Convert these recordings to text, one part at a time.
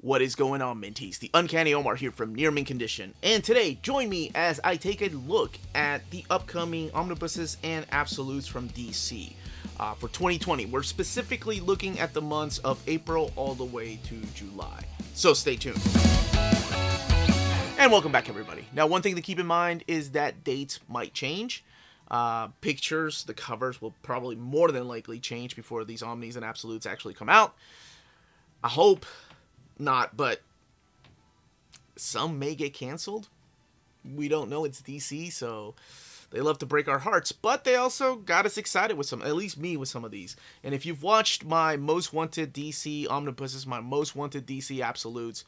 What is going on, Minties? The Uncanny Omar here from Near Mint Condition, and today, join me as I take a look at the upcoming Omnibuses and Absolutes from DC. For 2020, we're specifically looking at the months of April all the way to July, so stay tuned. And welcome back, everybody. Now, one thing to keep in mind is that dates might change. Pictures, the covers will probably more than likely change before these Omnis and Absolutes actually come out. I hope not, but some may get canceled. We don't know. It's DC, so they love to break our hearts, but they also got us excited with some, at least me, with some of these. And if you've watched my most wanted DC Omnibuses, my most wanted DC Absolutes,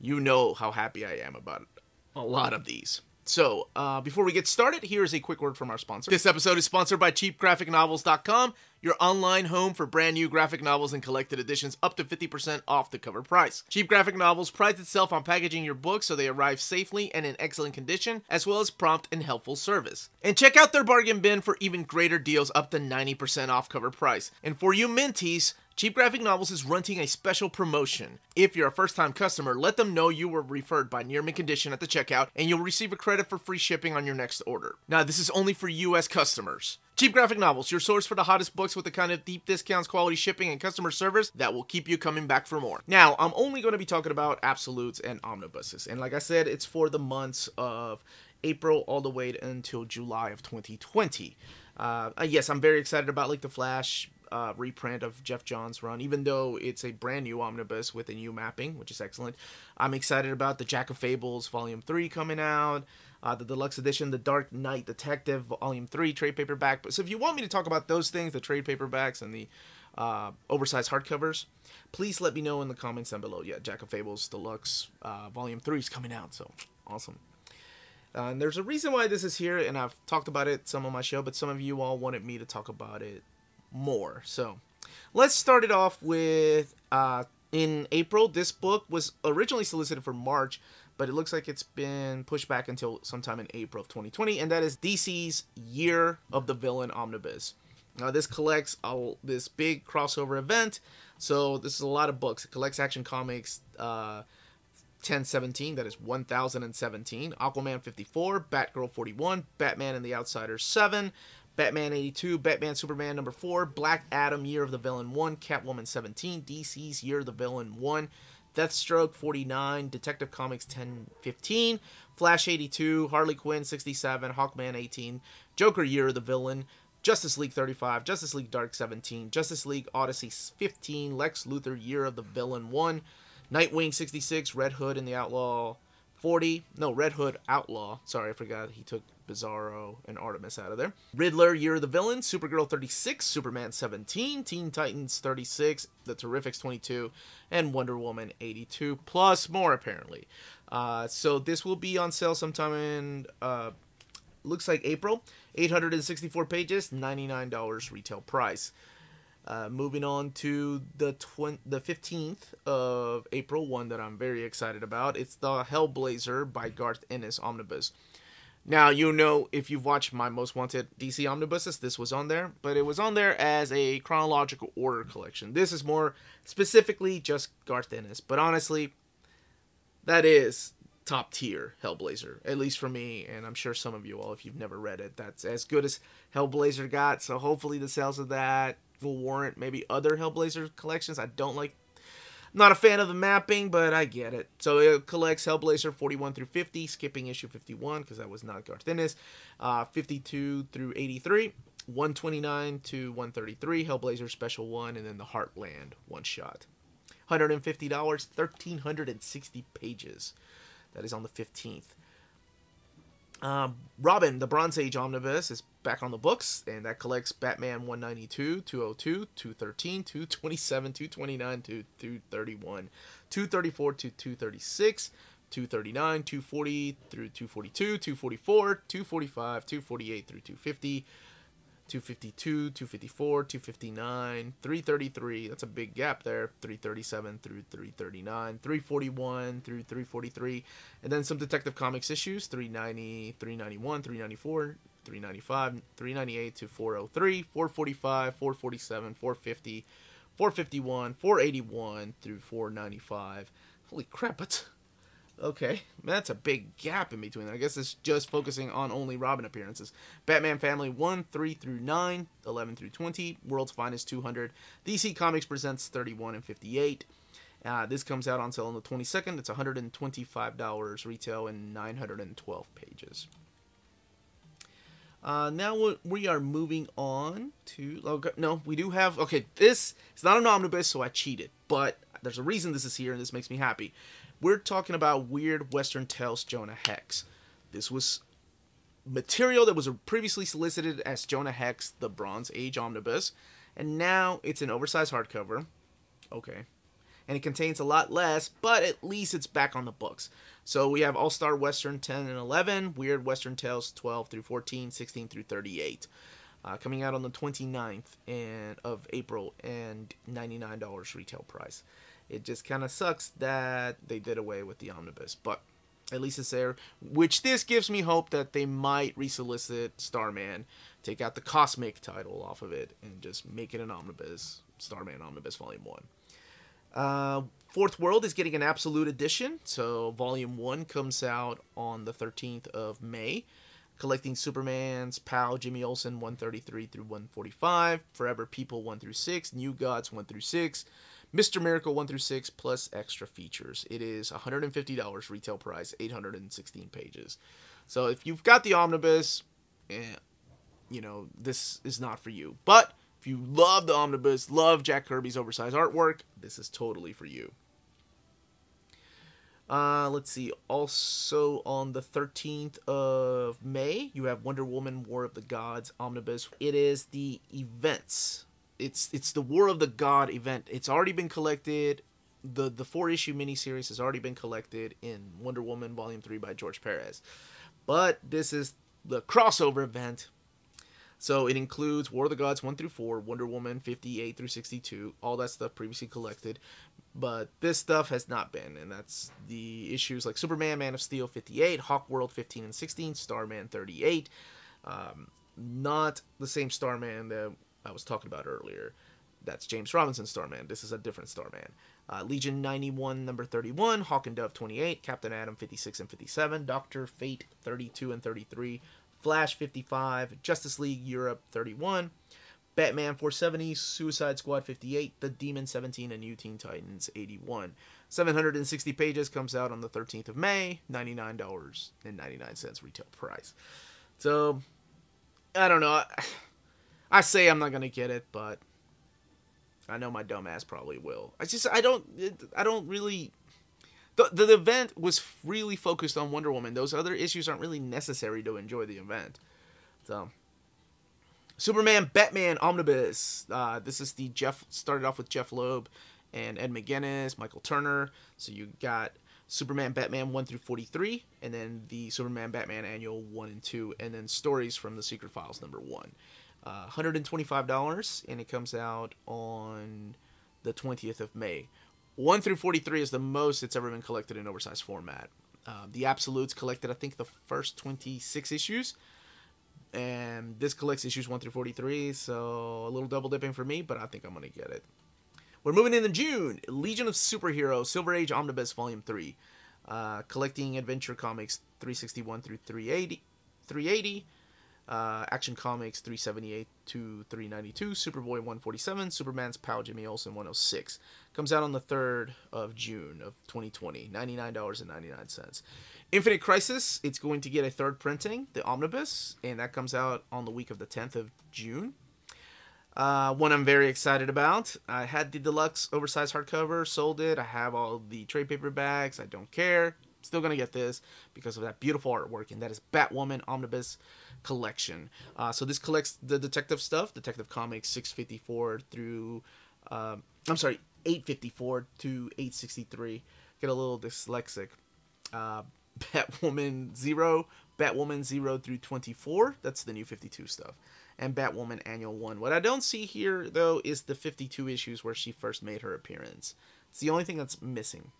you know how happy I am about a lot of these. So, before we get started, here's a quick word from our sponsor. This episode is sponsored by CheapGraphicNovels.com, your online home for brand new graphic novels and collected editions up to 50% off the cover price. Cheap Graphic Novels prides itself on packaging your books so they arrive safely and in excellent condition, as well as prompt and helpful service. And check out their bargain bin for even greater deals up to 90% off cover price. And for you Minties, Cheap Graphic Novels is running a special promotion. If you're a first-time customer, let them know you were referred by Near Mint Condition at the checkout, and you'll receive a credit for free shipping on your next order. Now, this is only for U.S. customers. Cheap Graphic Novels, your source for the hottest books with the kind of deep discounts, quality shipping, and customer service that will keep you coming back for more. Now, I'm only going to be talking about Absolutes and Omnibuses, and like I said, it's for the months of April all the way until July of 2020. Yes, I'm very excited about like the Flash reprint of Jeff Johns' run, even though it's a brand new omnibus with a new mapping, which is excellent. I'm excited about the Jack of Fables Volume 3 coming out, the deluxe edition, the Dark Knight Detective Volume 3 trade paperback. But so if you want me to talk about those things, the trade paperbacks and the oversized hardcovers, please let me know in the comments down below. Yeah, Jack of Fables Deluxe Volume 3 is coming out, so awesome. And there's a reason why this is here, and I've talked about it some on my show, but some of you all wanted me to talk about it more. So let's start it off with in April. This book was originally solicited for March, but it looks like it's been pushed back until sometime in April of 2020, and that is DC's Year of the Villain Omnibus. Now, this collects this big crossover event, so this is a lot of books. It collects Action Comics 1017, that is 1017, Aquaman 54, Batgirl 41, Batman and the Outsiders 7, Batman 82, Batman Superman number 4, Black Adam Year of the Villain 1, Catwoman 17, DC's Year of the Villain 1, Deathstroke 49, Detective Comics 1015, Flash 82, Harley Quinn 67, Hawkman 18, Joker Year of the Villain, Justice League 35, Justice League Dark 17, Justice League Odyssey 15, Lex Luthor Year of the Villain 1, Nightwing 66, Red Hood and the Outlaw 40, no, Red Hood Outlaw, sorry, I forgot he took Bizarro and Artemis out of there. Riddler Year of the Villain, Supergirl 36, Superman 17, Teen Titans 36, The Terrifics 22, and Wonder Woman 82, plus more apparently. So this will be on sale sometime in, looks like April, 864 pages, $99 retail price. Moving on to the 15th of April, one that I'm very excited about. It's the Hellblazer by Garth Ennis Omnibus. Now, you know, if you've watched my most wanted DC Omnibuses, this was on there, but it was on there as a chronological order collection. This is more specifically just Garth Ennis, but honestly, that is top tier Hellblazer, at least for me, and I'm sure some of you all, if you've never read it, that's as good as Hellblazer got, so hopefully the sales of that will warrant maybe other Hellblazer collections. Not a fan of the mapping, but I get it. So it collects Hellblazer 41 through 50, skipping issue 51 because that was not Garth Ennis, 52 through 83, 129 to 133, Hellblazer Special 1, and then the Heartland one-shot. $150, 1,360 pages. That is on the 15th. Robin, the Bronze Age Omnibus, is back on the books, and that collects Batman 192, 202, 213, 227, 229, 231, 234 to 236, 239, 240 through 242, 244, 245, 248 through 250, 252, 254, 259, 333, that's a big gap there, 337 through 339, 341 through 343, and then some Detective Comics issues, 390, 391, 394, 395, 398 to 403, 445, 447, 450, 451, 481 through 495, Holy crap, that's... Okay, that's a big gap in between. I guess it's just focusing on only Robin appearances. Batman Family 1, 3 through 9, 11 through 20, World's Finest 200, DC Comics Presents 31 and 58. This comes out on sale on the 22nd. It's $125 retail and 912 pages. Now we are moving on to... No, we do have... Okay, this is not an omnibus, so I cheated. But there's a reason this is here, and this makes me happy. We're talking about Weird Western Tales Jonah Hex. This was material that was previously solicited as Jonah Hex, the Bronze Age Omnibus. And now it's an oversized hardcover. Okay. And it contains a lot less, but at least it's back on the books. So we have All-Star Western 10 and 11, Weird Western Tales 12 through 14, 16 through 38. Coming out on the 29th of April, and $99 retail price. It just kind of sucks that they did away with the omnibus, but at least it's there. Which this gives me hope that they might resolicit Starman, take out the Cosmic title off of it, and just make it an omnibus, Starman Omnibus Volume 1. Fourth World is getting an Absolute edition, so Volume 1 comes out on the 13th of May. Collecting Superman's pal Jimmy Olsen 133 through 145, Forever People 1 through 6, New Gods 1 through 6, Mr. Miracle 1 through 6, plus extra features. It is $150 retail price, 816 pages. So if you've got the omnibus, this is not for you. But if you love the omnibus, love Jack Kirby's oversized artwork, this is totally for you. Let's see. Also on the 13th of May, you have Wonder Woman War of the Gods Omnibus. It is the events. It's the War of the God event. It's already been collected. The 4-issue miniseries has already been collected in Wonder Woman Volume 3 by George Perez. But this is the crossover event. So it includes War of the Gods 1 through 4, Wonder Woman 58 through 62, all that stuff previously collected. But this stuff has not been, and that's the issues like Superman, Man of Steel 58, Hawk World 15 and 16, Starman 38. Not the same Starman that I was talking about earlier. That's James Robinson's Starman. This is a different Starman. Legion 91, number 31, Hawk and Dove 28, Captain Atom 56 and 57, Dr. Fate 32 and 33, Flash 55, Justice League Europe 31, Batman 470, Suicide Squad 58, The Demon 17, and New Teen Titans 81. 760 pages, comes out on the 13th of May, $99.99 retail price. So, I don't know. I say I'm not going to get it, but I know my dumb ass probably will. I don't really... The event was really focused on Wonder Woman. Those other issues aren't really necessary to enjoy the event. So, Superman Batman Omnibus. This is started off with Jeff Loeb and Ed McGuinness, Michael Turner. So you got Superman Batman 1 through 43, and then the Superman Batman Annual 1 and 2, and then stories from the Secret Files number 1. $125, and it comes out on the 20th of May. 1 through 43 is the most it's ever been collected in oversized format. The Absolutes collected, I think, the first 26 issues. And this collects issues 1 through 43, so a little double dipping for me, but I think I'm going to get it. We're moving into June. Legion of Superheroes, Silver Age Omnibus, Volume 3. Collecting Adventure Comics 361 through 380. Action Comics 378 to 392, Superboy 147, Superman's pal Jimmy Olsen 106. Comes out on the 3rd of June of 2020, $99.99. Infinite Crisis, it's going to get a 3rd printing, the Omnibus, and that comes out on the week of the 10th of June. One I'm very excited about. I had the deluxe oversized hardcover, sold it. I have all the trade paperbacks. I don't care. Still going to get this because of that beautiful artwork, and that is Batwoman Omnibus Collection. So this collects the detective stuff, Detective Comics 654 through, 854 to 863. Get a little dyslexic. Batwoman 0 through 24. That's the new 52 stuff. And Batwoman Annual 1. What I don't see here, though, is the 52 issues where she first made her appearance. It's the only thing that's missing.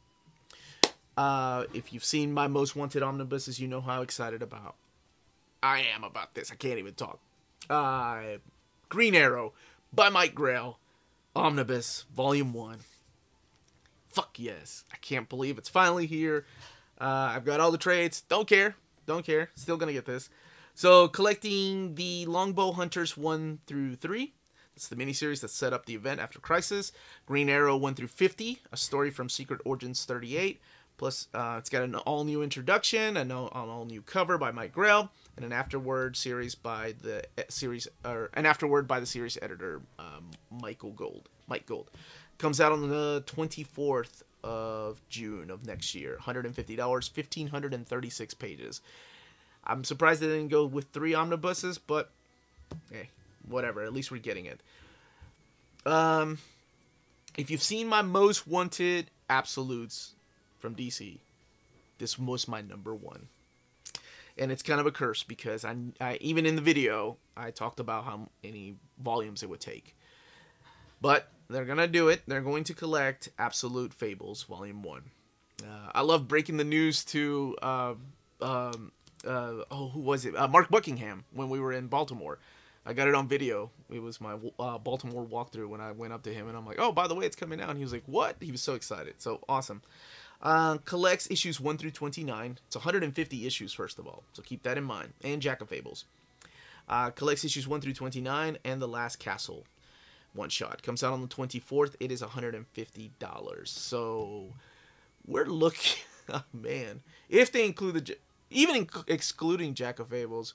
If you've seen my Most Wanted Omnibuses, you know how excited I am about this. I can't even talk. Green Arrow by Mike Grail, Omnibus, Volume 1. Fuck yes. I can't believe it's finally here. I've got all the trades. Don't care. Still gonna get this. So, collecting the Longbow Hunters 1 through 3. It's the miniseries that set up the event after Crisis. Green Arrow 1 through 50. A story from Secret Origins 38. Plus, it's got an all-new introduction, an all-new cover by Mike Grell, and an afterword by the series editor, Mike Gold. Comes out on the 24th of June of next year. $150, 1,536 pages. I'm surprised they didn't go with 3 omnibuses, but hey, whatever. At least we're getting it. If you've seen my most wanted absolutes from DC, this was my number 1. And it's kind of a curse because I even in the video, I talked about how many volumes it would take. But they're going to do it. They're going to collect Absolute Fables Volume 1. I love breaking the news to who was it? Mark Buckingham when we were in Baltimore. I got it on video. It was my Baltimore walkthrough when I went up to him and I'm like, oh, by the way, it's coming out. And he was like, what? He was so excited. So awesome. Collects issues 1 through 29. It's 150 issues, first of all. So keep that in mind. And Jack of Fables. Collects issues 1 through 29 and The Last Castle. One shot. Comes out on the 24th. It is $150. So we're looking... Oh, man. If they include the... Even excluding Jack of Fables,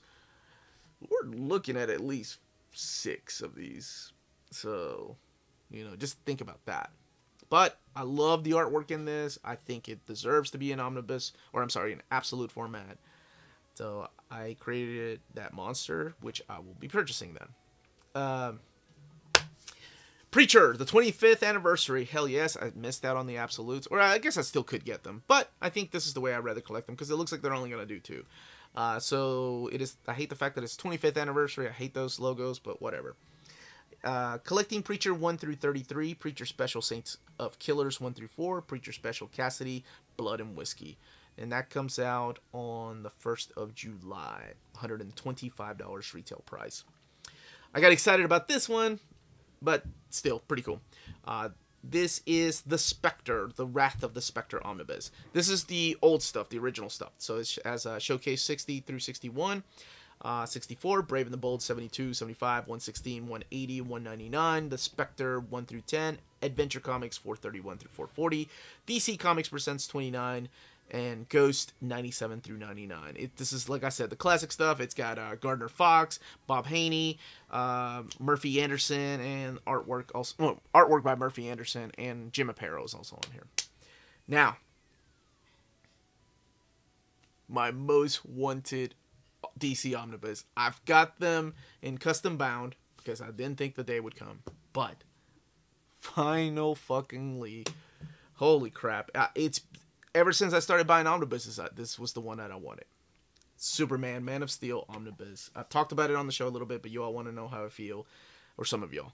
we're looking at least 6 of these. So, just think about that. But I love the artwork in this. I think it deserves to be an omnibus, or I'm sorry, an absolute format. So I created that monster, which I will be purchasing then. Preacher, the 25th anniversary. Hell yes, I missed out on the absolutes. Or I guess I still could get them. But I think this is the way I'd rather collect them, because it looks like they're only going to do 2. So it is. I hate the fact that it's 25th anniversary. I hate those logos, but whatever. Collecting Preacher 1 through 33. Preacher Special Saints of Killers 1 through 4. Preacher Special Cassidy, Blood and Whiskey. And that comes out on the 1st of July. $125 retail price. I got excited about this one, but still pretty cool. This is the Spectre, the Wrath of the Spectre Omnibus. This is the old stuff, the original stuff. So it has Showcase 60 through 61, 64, Brave and the Bold 72, 75, 116, 180, 199, the Spectre 1 through 10, Adventure Comics 431 through 440, DC Comics Presents 29, and Ghost 97 through 99. This is, like I said, the classic stuff. It's got Gardner Fox, Bob Haney, Murphy Anderson, and artwork by Murphy Anderson, and Jim Aparo is also on here. Now, my most wanted DC Omnibus. I've got them in custom bound because I didn't think the day would come, but final fucking holy crap! It's ever since I started buying omnibuses, this was the one that I wanted. Superman, Man of Steel Omnibus. I've talked about it on the show a little bit, but you all want to know how I feel, or some of y'all.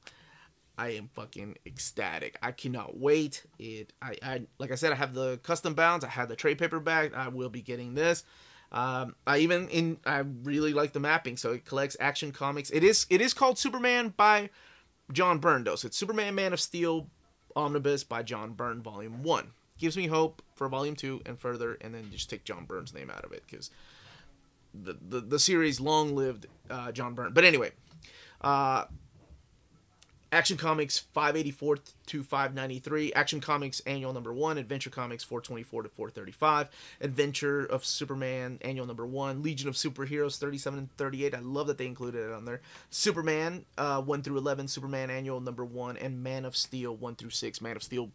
I am fucking ecstatic. I cannot wait. I like I said, I have the custom bounds. I have the trade paperback. I will be getting this. I really like the mapping, so it collects Action Comics. It is called Superman by John Byrne, though. So it's Superman, Man of Steel Omnibus by John Byrne, Volume 1. Gives me hope for Volume 2 and further, and then just take John Byrne's name out of it, because the series long-lived John Byrne. But anyway, Action Comics 584 to 593, Action Comics Annual Number 1, Adventure Comics 424 to 435, Adventure of Superman Annual Number 1, Legion of Superheroes 37 and 38. I love that they included it on there. Superman 1 through 11, Superman Annual Number 1, and Man of Steel 1 through 6. Man of Steel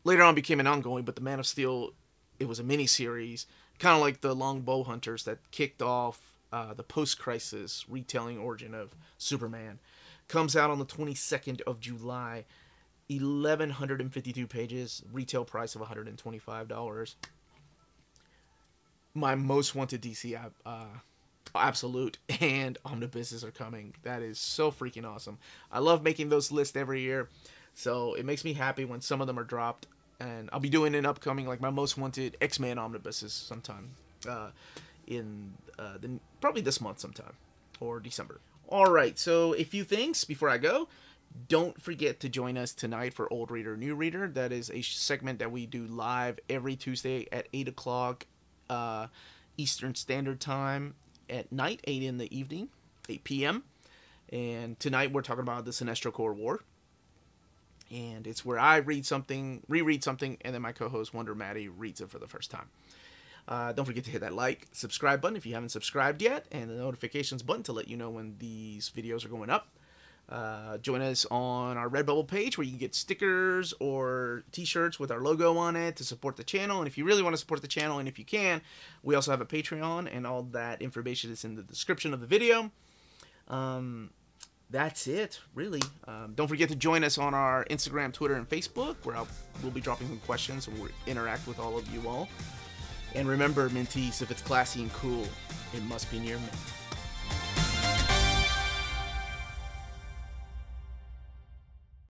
later on became an ongoing, but the Man of Steel, it was a mini-series, kind of like the Longbow Hunters that kicked off the post-crisis retelling origin of Superman. Comes out on the 22nd of July, 1,152 pages, retail price of $125. My most wanted DC Absolute and Omnibuses are coming. That is so freaking awesome. I love making those lists every year. So it makes me happy when some of them are dropped, and I'll be doing an upcoming, like my most wanted X-Men omnibuses sometime probably this month sometime, or December. All right, so a few things before I go. Don't forget to join us tonight for Old Reader, New Reader. That is a segment that we do live every Tuesday at 8 o'clock Eastern Standard Time at night, 8 in the evening, 8 p.m. And tonight we're talking about the Sinestro Corps War. And it's where I reread something, and then my co-host Wonder Maddie reads it for the first time. Don't forget to hit that like, subscribe button if you haven't subscribed yet, and the notifications button to let you know when these videos are going up. Join us on our Redbubble page where you can get stickers or t-shirts with our logo on it to support the channel. And if you really want to support the channel, and if you can, we also have a Patreon, and all that information is in the description of the video. That's it, really. Don't forget to join us on our Instagram, Twitter, and Facebook, where we'll be dropping some questions and we'll interact with all of you all. And remember, Minties, if it's classy and cool, it must be near mint.